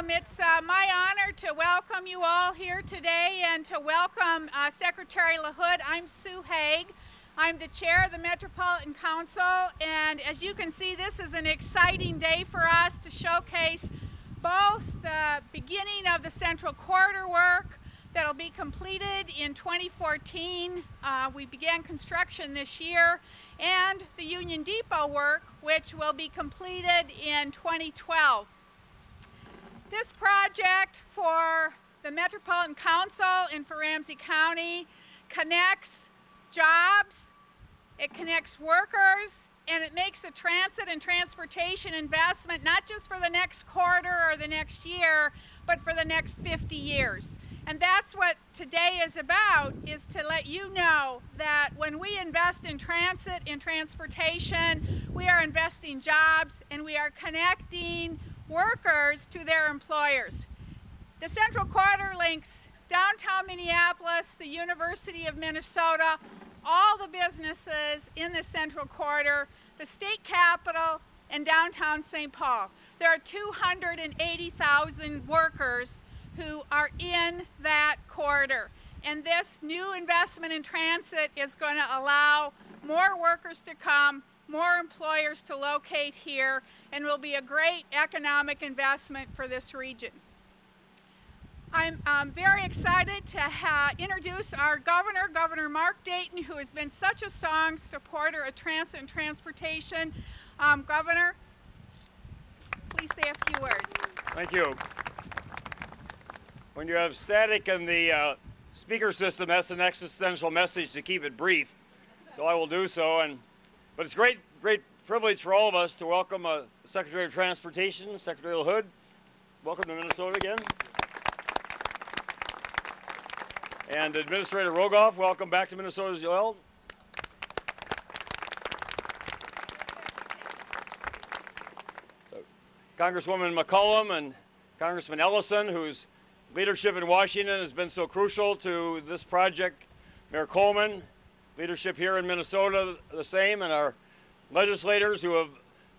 It's my honor to welcome you all here today and to welcome Secretary LaHood. I'm Sue Haig. I'm the chair of the Metropolitan Council, and as you can see, this is an exciting day for us to showcase both the beginning of the Central Corridor work that will be completed in 2014. We began construction this year, and the Union Depot work, which will be completed in 2012. This project for the Metropolitan Council and for Ramsey County connects jobs, it connects workers, and it makes a transit and transportation investment not just for the next quarter or the next year, but for the next 50 years. And that's what today is about, is to let you know that when we invest in transit and transportation, we are investing jobs and we are connecting workers to their employers. The Central Corridor links downtown Minneapolis, the University of Minnesota, all the businesses in the Central Corridor, the state capitol, and downtown St. Paul. There are 280,000 workers who are in that corridor. And this new investment in transit is going to allow more workers to come, more employers to locate here, and will be a great economic investment for this region. I'm very excited to introduce our governor, Governor Mark Dayton, who has been such a strong supporter of transit and transportation. Governor, please say a few words. Thank you. When you have static in the speaker system, that's an existential message to keep it brief, so I will do so. But it's great privilege for all of us to welcome Secretary of Transportation, Secretary LaHood. Welcome to Minnesota again. And Administrator Rogoff, welcome back to Minnesota as well. So, Congresswoman McCollum and Congressman Ellison, whose leadership in Washington has been so crucial to this project. Mayor Coleman, leadership here in Minnesota the same, and our legislators who have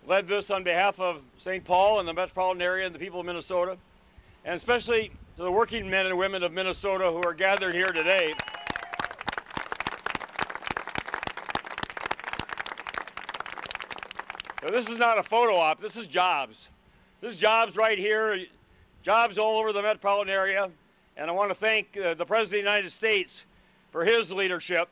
led this on behalf of St. Paul and the metropolitan area and the people of Minnesota, and especially to the working men and women of Minnesota who are gathered here today. Now, this is not a photo op, this is jobs. This is jobs right here, jobs all over the metropolitan area, and I want to thank the President of the United States for his leadership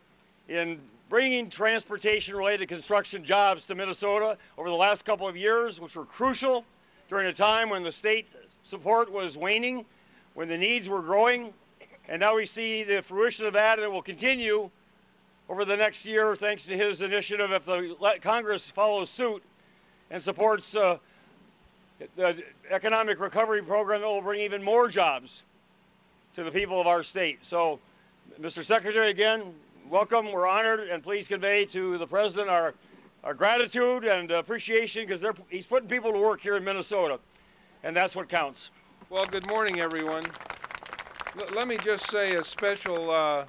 in bringing transportation-related construction jobs to Minnesota over the last couple of years, which were crucial during a time when the state support was waning, when the needs were growing, and now we see the fruition of that, and it will continue over the next year thanks to his initiative if the Congress follows suit and supports the economic recovery program that will bring even more jobs to the people of our state. So, Mr. Secretary, again, welcome. We're honored, and please convey to the President our gratitude and appreciation, because he's putting people to work here in Minnesota, and that's what counts. Well, good morning, everyone. Let me just say a special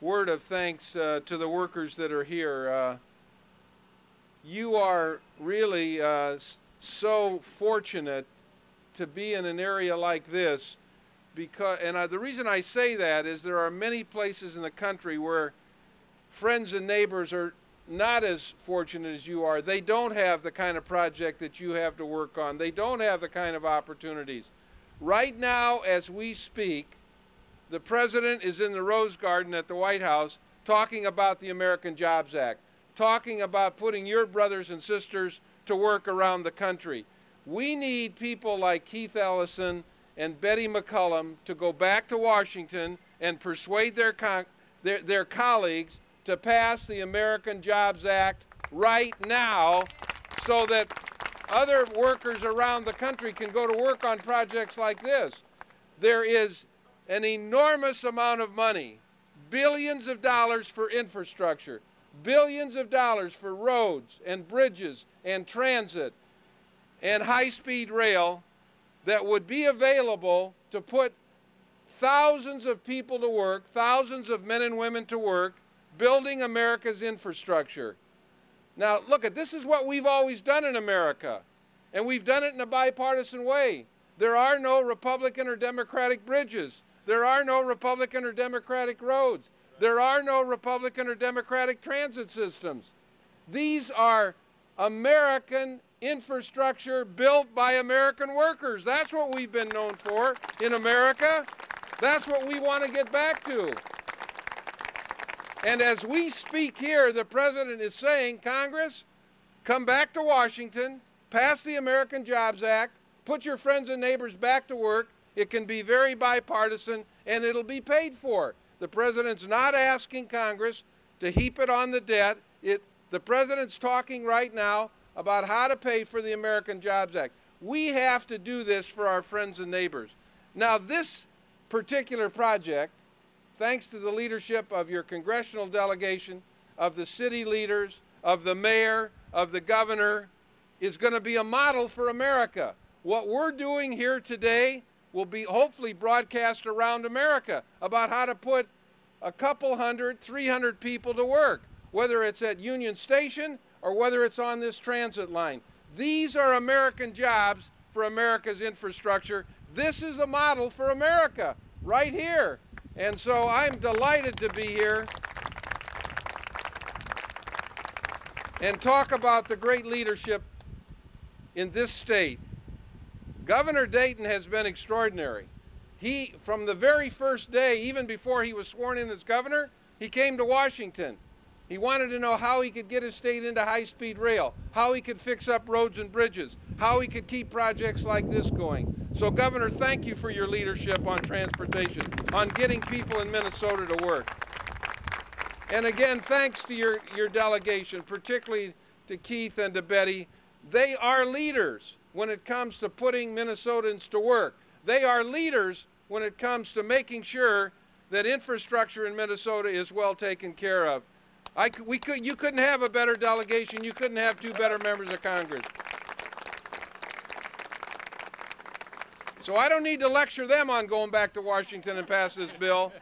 word of thanks to the workers that are here. You are really so fortunate to be in an area like this, because, and the reason I say that is there are many places in the country where friends and neighbors are not as fortunate as you are. They don't have the kind of project that you have to work on. They don't have the kind of opportunities. Right now, as we speak, the President is in the Rose Garden at the White House talking about the American Jobs Act, talking about putting your brothers and sisters to work around the country. We need people like Keith Ellison and Betty McCollum to go back to Washington and persuade their colleagues to pass the American Jobs Act right now so that other workers around the country can go to work on projects like this. There is an enormous amount of money, billions of dollars for infrastructure, billions of dollars for roads and bridges and transit and high-speed rail that would be available to put thousands of people to work, thousands of men and women to work, building America's infrastructure. Now, look, this is what we've always done in America, and we've done it in a bipartisan way. There are no Republican or Democratic bridges. There are no Republican or Democratic roads. There are no Republican or Democratic transit systems. These are American infrastructure built by American workers. That's what we've been known for in America. That's what we want to get back to. And as we speak here, the President is saying, Congress, come back to Washington, pass the American Jobs Act, put your friends and neighbors back to work. It can be very bipartisan, and it'll be paid for. The President's not asking Congress to heap it on the debt. The President's talking right now about how to pay for the American Jobs Act. We have to do this for our friends and neighbors. Now, this particular project, thanks to the leadership of your congressional delegation, of the city leaders, of the mayor, of the governor, is going to be a model for America. What we're doing here today will be hopefully broadcast around America about how to put a couple hundred, 300 people to work, whether it's at Union Station or whether it's on this transit line. These are American jobs for America's infrastructure. This is a model for America right here. And so I'm delighted to be here and talk about the great leadership in this state. Governor Dayton has been extraordinary. He, from the very first day, even before he was sworn in as governor, he came to Washington. He wanted to know how he could get his state into high-speed rail, how he could fix up roads and bridges, how he could keep projects like this going. So, Governor, thank you for your leadership on transportation, on getting people in Minnesota to work. And again, thanks to your delegation, particularly to Keith and to Betty. They are leaders when it comes to putting Minnesotans to work. They are leaders when it comes to making sure that infrastructure in Minnesota is well taken care of. You couldn't have a better delegation. You couldn't have two better members of Congress. So I don't need to lecture them on going back to Washington and pass this bill,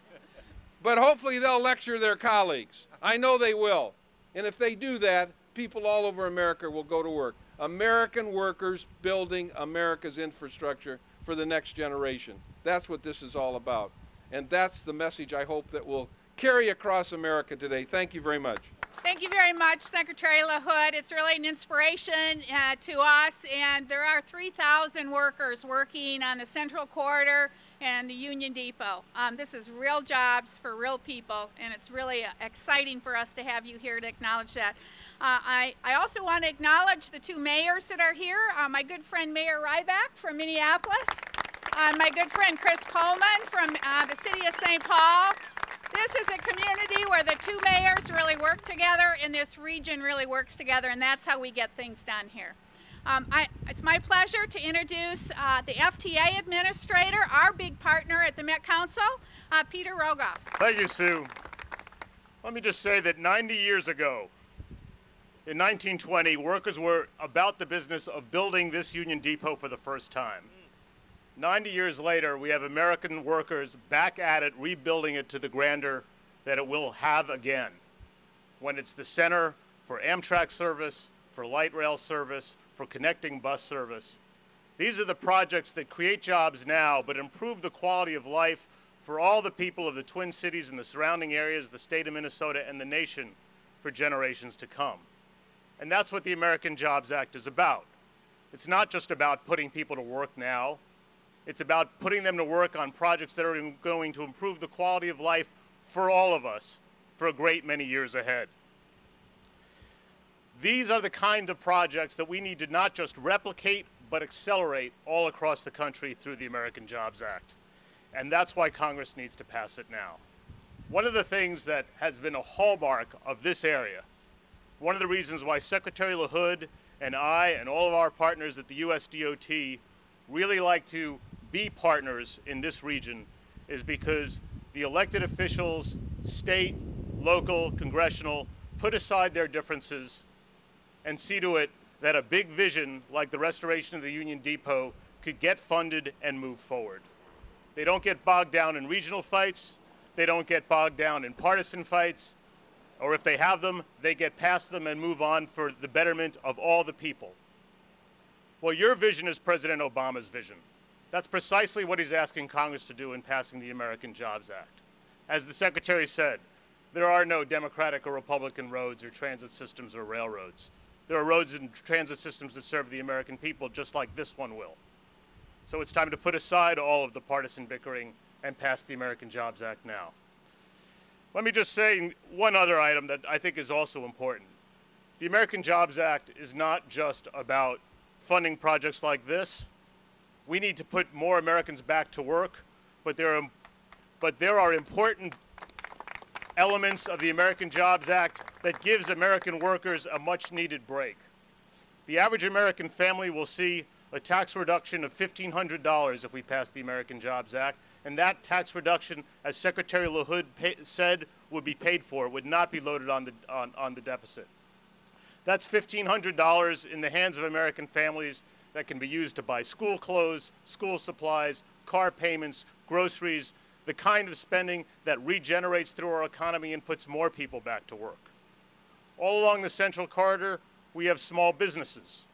but hopefully they'll lecture their colleagues. I know they will. And if they do that, people all over America will go to work. American workers building America's infrastructure for the next generation. That's what this is all about. And that's the message I hope that will carry across America today. Thank you very much. Thank you very much, Secretary LaHood. It's really an inspiration to us, and there are 3,000 workers working on the Central Corridor and the Union Depot. This is real jobs for real people, and it's really exciting for us to have you here to acknowledge that. I also want to acknowledge the two mayors that are here, my good friend Mayor Ryback from Minneapolis, my good friend Chris Coleman from the city of St. Paul. This is a community where the two mayors really work together, and this region really works together, and that's how we get things done here. It's my pleasure to introduce the FTA administrator, our big partner at the Met Council, Peter Rogoff. Thank you, Sue. Let me just say that 90 years ago, in 1920, workers were about the business of building this Union Depot for the first time. 90 years later, we have American workers back at it, rebuilding it to the grandeur that it will have again, when it's the center for Amtrak service, for light rail service, for connecting bus service. These are the projects that create jobs now, but improve the quality of life for all the people of the Twin Cities and the surrounding areas, the state of Minnesota, and the nation for generations to come. And that's what the American Jobs Act is about. It's not just about putting people to work now. It's about putting them to work on projects that are going to improve the quality of life for all of us for a great many years ahead. These are the kind of projects that we need to not just replicate, but accelerate all across the country through the American Jobs Act. And that's why Congress needs to pass it now. One of the things that has been a hallmark of this area, one of the reasons why Secretary LaHood and I and all of our partners at the US DOT really like to be partners in this region, is because the elected officials, state, local, congressional, put aside their differences and see to it that a big vision like the restoration of the Union Depot could get funded and move forward. They don't get bogged down in regional fights. They don't get bogged down in partisan fights. Or if they have them, they get past them and move on for the betterment of all the people. Well, your vision is President Obama's vision. That's precisely what he's asking Congress to do in passing the American Jobs Act. As the Secretary said, there are no Democratic or Republican roads or transit systems or railroads. There are roads and transit systems that serve the American people just like this one will. So it's time to put aside all of the partisan bickering and pass the American Jobs Act now. Let me just say one other item that I think is also important. The American Jobs Act is not just about funding projects like this. We need to put more Americans back to work, but there are important elements of the American Jobs Act that gives American workers a much-needed break. The average American family will see a tax reduction of $1,500 if we pass the American Jobs Act, and that tax reduction, as Secretary LaHood said, would be paid for. It would not be loaded on the deficit. That's $1,500 in the hands of American families that can be used to buy school clothes, school supplies, car payments, groceries, the kind of spending that regenerates through our economy and puts more people back to work. All along the Central Corridor, we have small businesses.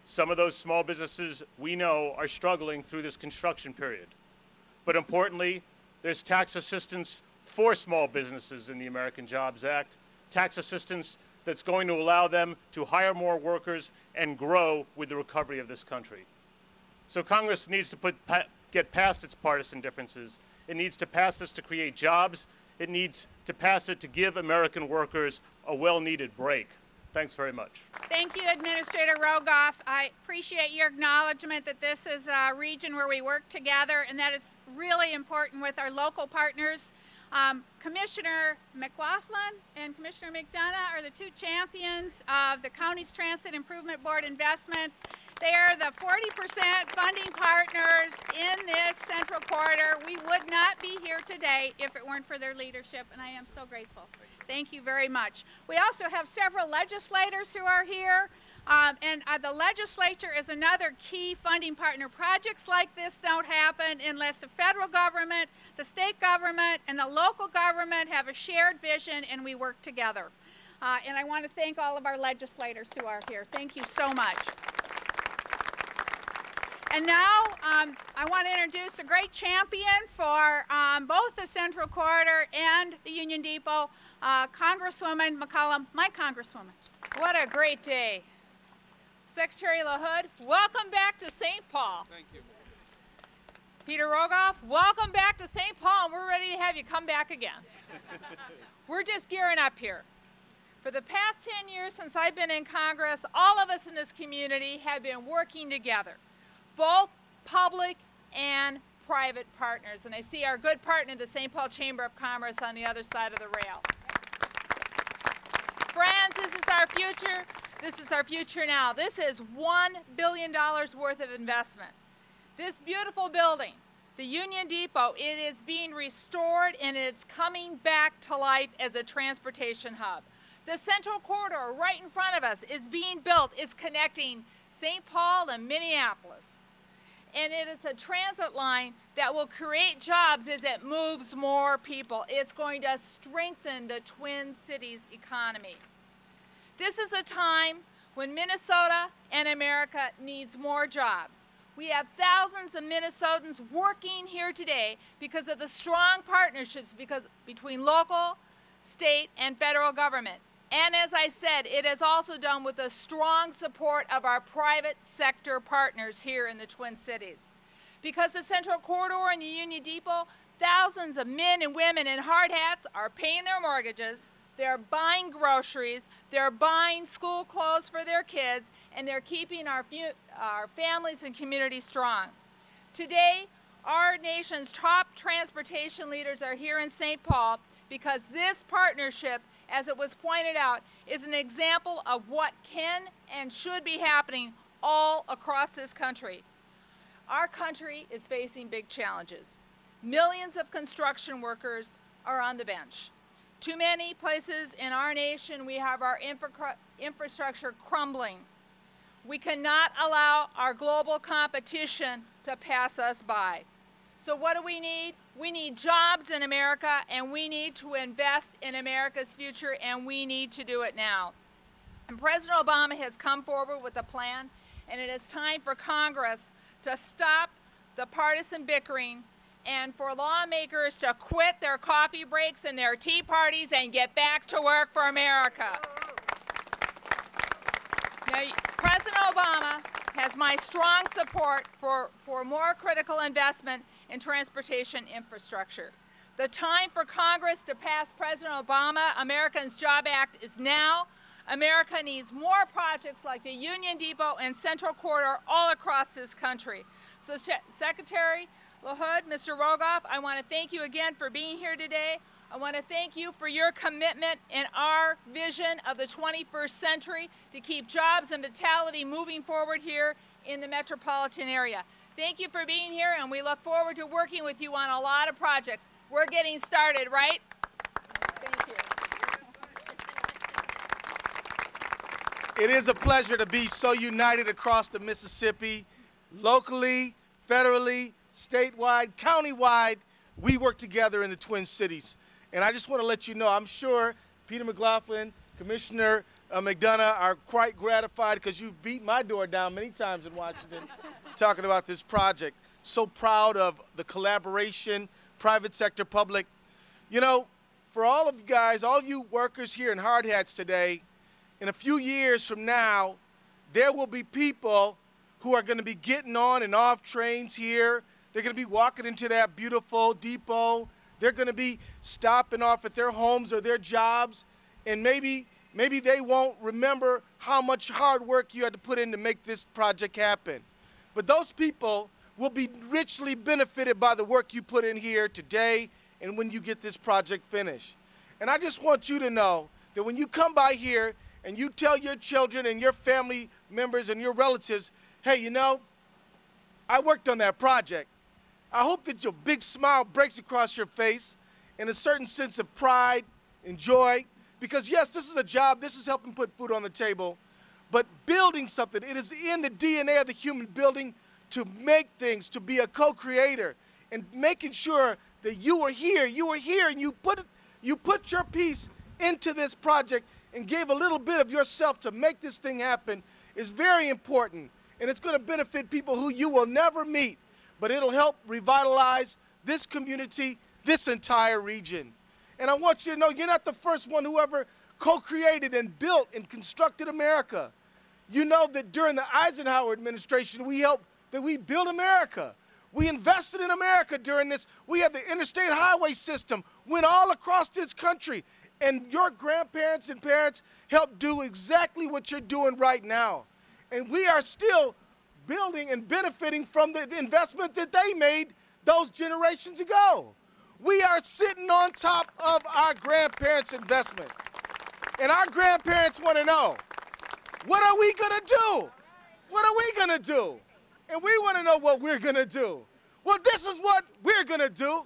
Some of those small businesses we know are struggling through this construction period. But importantly, there's tax assistance for small businesses in the American Jobs Act, tax assistance that's going to allow them to hire more workers and grow with the recovery of this country. So Congress needs to get past its partisan differences. It needs to pass this to create jobs. It needs to pass it to give American workers a well-needed break. Thanks very much. Thank you, Administrator Rogoff. I appreciate your acknowledgement that this is a region where we work together and that it's really important with our local partners. Commissioner McLaughlin and Commissioner McDonough are the two champions of the County's Transit Improvement Board investments. They are the 40% funding partners in this Central Corridor. We would not be here today if it weren't for their leadership, and I am so grateful. Thank you very much. We also have several legislators who are here. The legislature is another key funding partner. Projects like this don't happen unless the federal government, the state government, and the local government have a shared vision and we work together. And I want to thank all of our legislators who are here. Thank you so much. And now I want to introduce a great champion for both the Central Corridor and the Union Depot, Congresswoman McCollum, my Congresswoman. What a great day. Secretary LaHood, welcome back to St. Paul. Thank you. Peter Rogoff, welcome back to St. Paul, and we're ready to have you come back again. We're just gearing up here. For the past 10 years since I've been in Congress, all of us in this community have been working together, both public and private partners. And I see our good partner, the St. Paul Chamber of Commerce, on the other side of the rail. Friends, this is our future. This is our future now. This is $1 billion worth of investment. This beautiful building, the Union Depot, it is being restored and it's coming back to life as a transportation hub. The Central Corridor right in front of us is being built. It's connecting St. Paul and Minneapolis. And it is a transit line that will create jobs as it moves more people. It's going to strengthen the Twin Cities economy. This is a time when Minnesota and America needs more jobs. We have thousands of Minnesotans working here today because of the strong partnerships between local, state, and federal government. And as I said, it is also done with the strong support of our private sector partners here in the Twin Cities. Because the Central Corridor and the Union Depot, thousands of men and women in hard hats are paying their mortgages, they're buying groceries, they're buying school clothes for their kids, and they're keeping our families and communities strong. Today, our nation's top transportation leaders are here in St. Paul because this partnership, as it was pointed out, is an example of what can and should be happening all across this country. Our country is facing big challenges. Millions of construction workers are on the bench. Too many places in our nation, we have our infrastructure crumbling. We cannot allow our global competition to pass us by. So what do we need? We need jobs in America, and we need to invest in America's future, and we need to do it now. And President Obama has come forward with a plan, and it is time for Congress to stop the partisan bickering, and for lawmakers to quit their coffee breaks and their tea parties and get back to work for America. Now, President Obama has my strong support for more critical investment in transportation infrastructure. The time for Congress to pass President Obama Americans Job Act is now. America needs more projects like the Union Depot and Central Corridor all across this country. So Secretary LaHood, Mr. Rogoff, I want to thank you again for being here today. I want to thank you for your commitment in our vision of the 21st century to keep jobs and vitality moving forward here in the metropolitan area. Thank you for being here, and we look forward to working with you on a lot of projects. We're getting started, right? Thank you. It is a pleasure to be so united across the Mississippi, locally, federally, statewide, countywide. We work together in the Twin Cities. And I just want to let you know, I'm sure Peter McLaughlin, Commissioner McDonough are quite gratified because you've beat my door down many times in Washington talking about this project. So proud of the collaboration, private sector, public. You know, for all of you guys, all of you workers here in hard hats today, in a few years from now, there will be people who are going to be getting on and off trains here. They're going to be walking into that beautiful depot. They're going to be stopping off at their homes or their jobs, and maybe they won't remember how much hard work you had to put in to make this project happen. But those people will be richly benefited by the work you put in here today and when you get this project finished. And I just want you to know that when you come by here and you tell your children and your family members and your relatives, hey, you know, I worked on that project. I hope that your big smile breaks across your face and a certain sense of pride and joy. Because yes, this is a job, this is helping put food on the table, but building something, it is in the DNA of the human building to make things, to be a co-creator, and making sure that you were here, and you put your piece into this project and gave a little bit of yourself to make this thing happen is very important. And it's going to benefit people who you will never meet, but it'll help revitalize this community, this entire region. And I want you to know you're not the first one who ever co-created and built and constructed America. You know that during the Eisenhower administration, we built America. We invested in America during this. We had the interstate highway system, went all across this country. And your grandparents and parents helped do exactly what you're doing right now. And we are still building and benefiting from the investment that they made those generations ago. We are sitting on top of our grandparents' investment. And our grandparents want to know, what are we going to do? What are we going to do? And we want to know what we're going to do. Well, this is what we're going to do.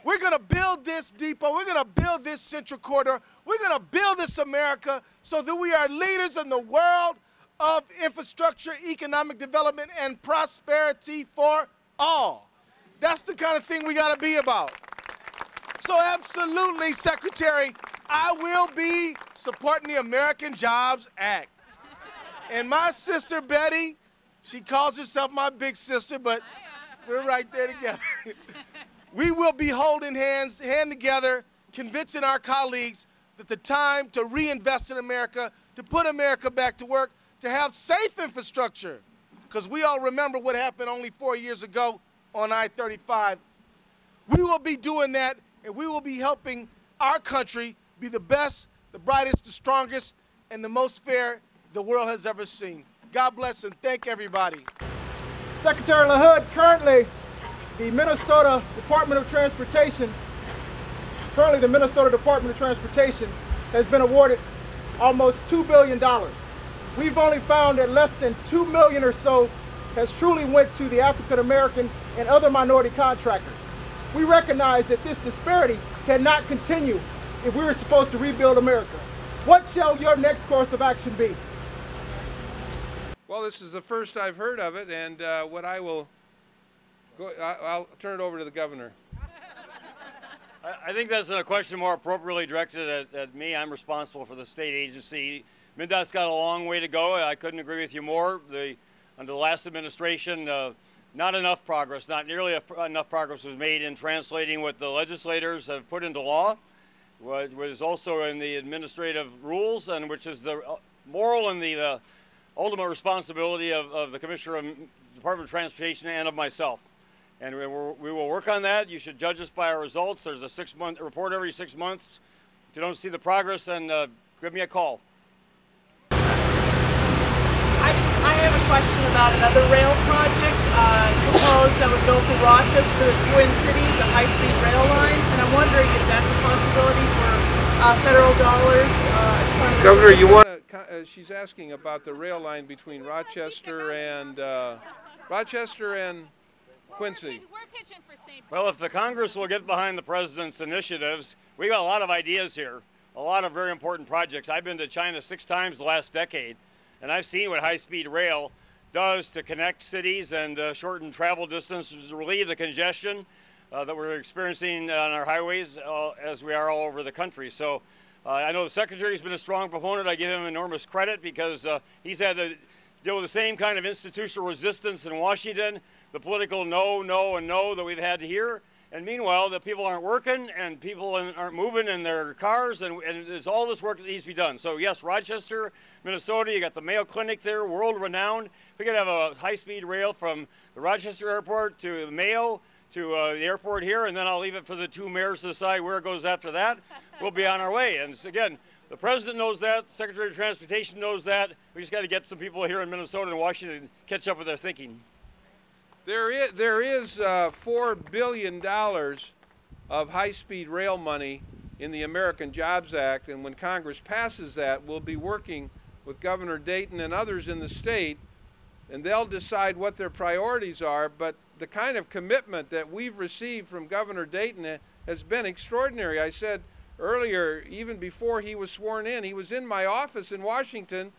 We're going to build this depot. We're going to build this Central Corridor. We're going to build this America so that we are leaders in the world of infrastructure, economic development, and prosperity for all. That's the kind of thing we got to be about. So absolutely, Secretary, I will be supporting the American Jobs Act. And my sister Betty, she calls herself my big sister, but we're right there together. We will be holding hand together, convincing our colleagues that the time to reinvest in America, to put America back to work, to have safe infrastructure, because we all remember what happened only 4 years ago on I-35. We will be doing that, and we will be helping our country be the best, the brightest, the strongest, and the most fair the world has ever seen. God bless and thank everybody. Secretary LaHood, currently the Minnesota Department of Transportation has been awarded almost $2 billion. We've only found that less than $2 million or so has truly went to the African American and other minority contractors. We recognize that this disparity cannot continue if we were supposed to rebuild America. What shall your next course of action be? Well, this is the first I've heard of it, and I'll turn it over to the governor. I think that's a question more appropriately directed at me. I'm responsible for the state agency. MnDOT's got a long way to go. I couldn't agree with you more. Under the last administration, not enough progress, not nearly enough progress was made in translating what the legislators have put into law, what is also in the administrative rules, and which is the moral and the ultimate responsibility of the Commissioner of Department of Transportation and of myself. And we will work on that. You should judge us by our results. There's a 6-month report every 6 months. If you don't see the progress, then give me a call. I have a question about another rail project proposed that would go from Rochester to the Twin Cities, a high-speed rail line, and I'm wondering if that's a possibility for federal dollars as part of the Governor, you want to, she's asking about the rail line between Rochester and Quincy. Well, if the Congress will get behind the President's initiatives, we got a lot of ideas here, a lot of very important projects. I've been to China 6 times the last decade, and I've seen what high-speed rail does to connect cities and shorten travel distances, relieve the congestion that we're experiencing on our highways as we are all over the country. So I know the Secretary's been a strong proponent. I give him enormous credit because he's had to deal with the same kind of institutional resistance in Washington, the political no, no, and no that we've had here. And meanwhile, the people aren't working and people aren't moving in their cars, and there's all this work that needs to be done. So yes, Rochester, Minnesota, you got the Mayo Clinic there, world-renowned. We could have a high-speed rail from the Rochester airport to Mayo to the airport here, and then I'll leave it for the 2 mayors to decide where it goes after that. We'll be on our way. And again, the President knows that, the Secretary of Transportation knows that. We just got to get some people here in Minnesota and Washington to catch up with their thinking. There is $4 billion of high-speed rail money in the American Jobs Act, and when Congress passes that, we'll be working with Governor Dayton and others in the state, and they'll decide what their priorities are. But the kind of commitment that we've received from Governor Dayton has been extraordinary. I said earlier, even before he was sworn in, he was in my office in Washington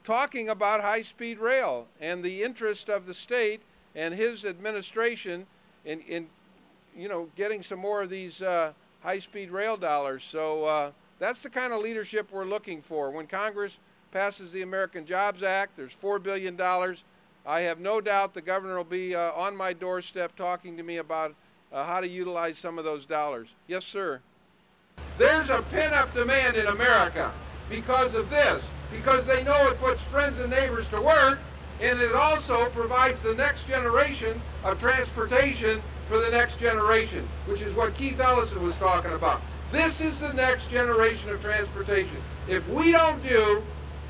talking about high-speed rail and the interest of the state and his administration in getting some more of these high-speed rail dollars. So that's the kind of leadership we're looking for. When Congress passes the American Jobs Act, there's $4 billion. I have no doubt the governor will be on my doorstep talking to me about how to utilize some of those dollars. Yes, sir. There's a pent-up demand in America because of this, because they know it puts friends and neighbors to work, and it also provides the next generation of transportation for the next generation, which is what Keith Ellison was talking about. This is the next generation of transportation. If we don't do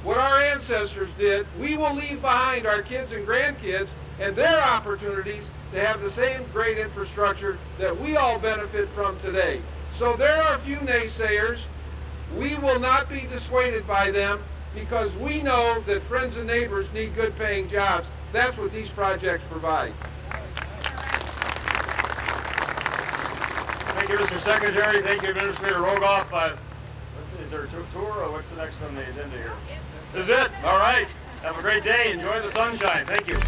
what our ancestors did, we will leave behind our kids and grandkids and their opportunities to have the same great infrastructure that we all benefit from today. So there are a few naysayers. We will not be dissuaded by them, because we know that friends and neighbors need good paying jobs. That's what these projects provide. Thank you, Mr. Secretary. Thank you, Administrator Rogoff. Is there a tour or what's the next on the agenda here? This is it? All right. Have a great day. Enjoy the sunshine. Thank you.